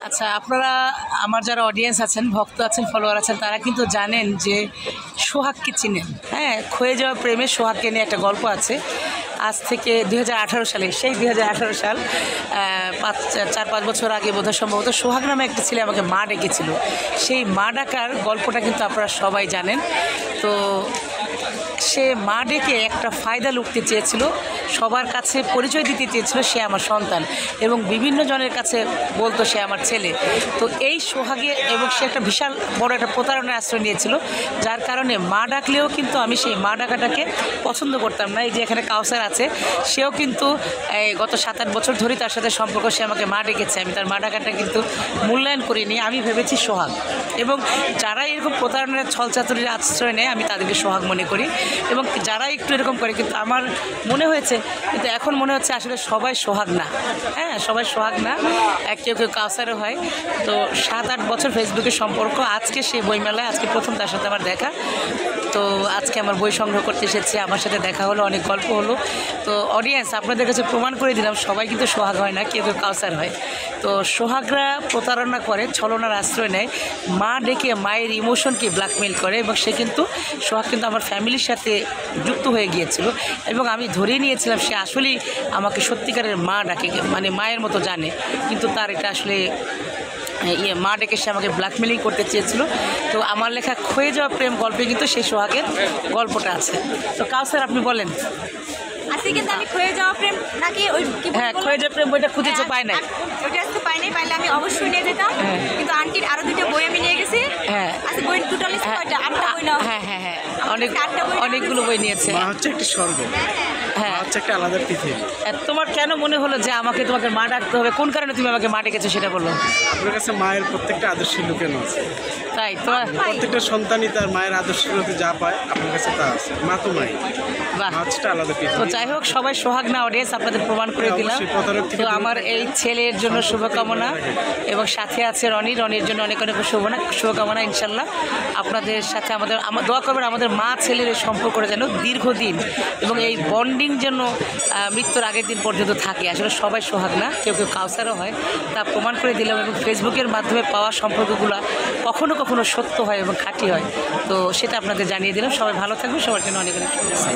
আচ্ছা, আপনারা আমার যারা অডিয়েন্স আছেন, ভক্ত আছেন, ফলোয়ার আছেন, তারা কিন্তু জানেন যে সোহাগকে চিনেন। হ্যাঁ, ক্ষয়ে যাওয়া প্রেমে সোহাগকে নিয়ে একটা গল্প আছে। আজ থেকে 2018 সালে, সেই 2018 সাল 4-5 বছর আগে বোধহয় সম্ভবত সোহাগ নামে একটা ছেলে আমাকে মা ডেকেছিল। সেই মা ডাকার গল্পটা কিন্তু আপনারা সবাই জানেন। তো সে মা ডেকে একটা ফায়দা লুটতে চেয়েছিল, সবার কাছে পরিচয় দিতে চেয়েছিল সে আমার সন্তান, এবং বিভিন্ন জনের কাছে বলতো সে আমার ছেলে। তো এই সোহাগে এবং সে একটা বিশাল বড় একটা প্রতারণার আশ্রয় নিয়েছিল, যার কারণে মা ডাকলেও কিন্তু আমি সেই মা ডাকাটাকে পছন্দ করতাম না। এই যে এখানে কাউসার আছে, সেও কিন্তু গত 7-8 বছর ধরেই তার সাথে সম্পর্ক, সে আমাকে মা ডেকেছে, আমি তার মা ডাকাটা কিন্তু মূল্যায়ন করিনি, আমি ভেবেছি সোহাগ। এবং যারা এরকম প্রতারণার ছলচাতুরির আশ্রয় নেয় আমি তাদেরকে সোহাগ মনে করি, এবং যারা একটু এরকম করে, কিন্তু আমার মনে হয়েছে, কিন্তু এখন মনে হচ্ছে আসলে সবাই সোহাগ না। হ্যাঁ, সবাই সোহাগ না, কেউ কেউ কাউসারও হয়। তো 7-8 বছর ফেসবুকের সম্পর্ক, আজকে সেই বইমেলায় আজকে প্রথম তার সাথে আমার দেখা। তো আজকে আমার বই সংগ্রহ করতে এসেছে, আমার সাথে দেখা হলো, অনেক গল্প হলো। তো অডিয়েন্স, আপনাদের কাছে প্রমাণ করে দিলাম সবাই কিন্তু সোহাগ হয় না, কেউ কেউ কাউসার হয়। তো সোহাগরা প্রতারণা করে, ছলনার আশ্রয় নেয়, মা ডেকে মায়ের ইমোশনকে ব্ল্যাকমেল করে, এবং সে কিন্তু সোহাগ কিন্তু আমার ফ্যামিলির সাথে যুক্ত হয়ে গিয়েছিল, এবং আমি ধরেই নিয়েছিলাম সে আসলেই আমাকে সত্যিকারের মা ডাকে, মানে মায়ের মতো জানে। কিন্তু তার এটা আসলে মা ডেকে সে আমাকে ব্ল্যাকমেলিং করতে চেয়েছিল। তো আমার লেখা ক্ষয়ে যাওয়া প্রেম গল্পে কিন্তু সেই সোহাগের গল্পটা আছে। তো কাউসার, আপনি বলেন। আজকে কিন্তু আমি ক্ষয়ে যাওয়া প্রেম নাকি ওই হ্যাঁ, ক্ষয়ে যাওয়া প্রেম বইটা খুঁজেছে, পাই নাই। ওইটা আজকে পাই নাই, পাইলে আমি অবশ্যই নিয়ে যেতাম। কিন্তু আন্টির আরো 2টা বই আমি নিয়ে গেছি। হ্যাঁ, আজকে বই টোটালি 8টা বই নাও। হ্যাঁ হ্যাঁ হ্যাঁ, অনেকগুলো বই নিয়েছে। মা হচ্ছে একটা স্বর্গ, হ্যাঁ, মা হচ্ছে একটা আলাদা পৃথিবী। তোমার কেন মনে হলো যে আমাকে তোমাকে মা ডাকতে হবে? কোন কারণে তুমি আমাকে মা ডেকেছো সেটা বলো। আপনার কাছে মায়ের প্রত্যেকটা আদর্শের লুকানো আছে। তাই তোমার প্রত্যেকটা সন্তানই তার মায়ের আদর্শের মধ্যে যা পায়, আপনার কাছে তা আছে। মা তো মাই, বাহ। মা হচ্ছে একটা আলাদা তো পৃথিবী। যাই হোক, সবাই সোহাগ না, অডিয়েন্স আপনাদের প্রমাণ করে দিলাম। অবশ্যই প্রতারক থেকে তো দূরে আমার এই ছেলের জন্য শুভকামনা, এবং সাথে আছে রনির জন্য অনেক অনেক শুভকামনা। ইনশাল্লাহ আপনাদের সাথে আমাদের দোয়া করবেন, আমাদের মা ছেলের এই সম্পর্কটা যেন দীর্ঘদিন, এবং এই বন্ডিং যেন মৃত্যুর আগের দিন পর্যন্ত থাকে। আসলে সবাই সোহাগ না, কেউ কেউ কাউসারও হয়, তা প্রমাণ করে দিলাম। এবং ফেসবুকের মাধ্যমে পাওয়া সম্পর্কগুলো কখনো কখনো সত্য হয় এবং খাঁটি হয়। তো সেটা আপনাদের জানিয়ে দিলাম। সবাই ভালো থাকবেন, সবার জন্য অনেক অনেক শুভেচ্ছা।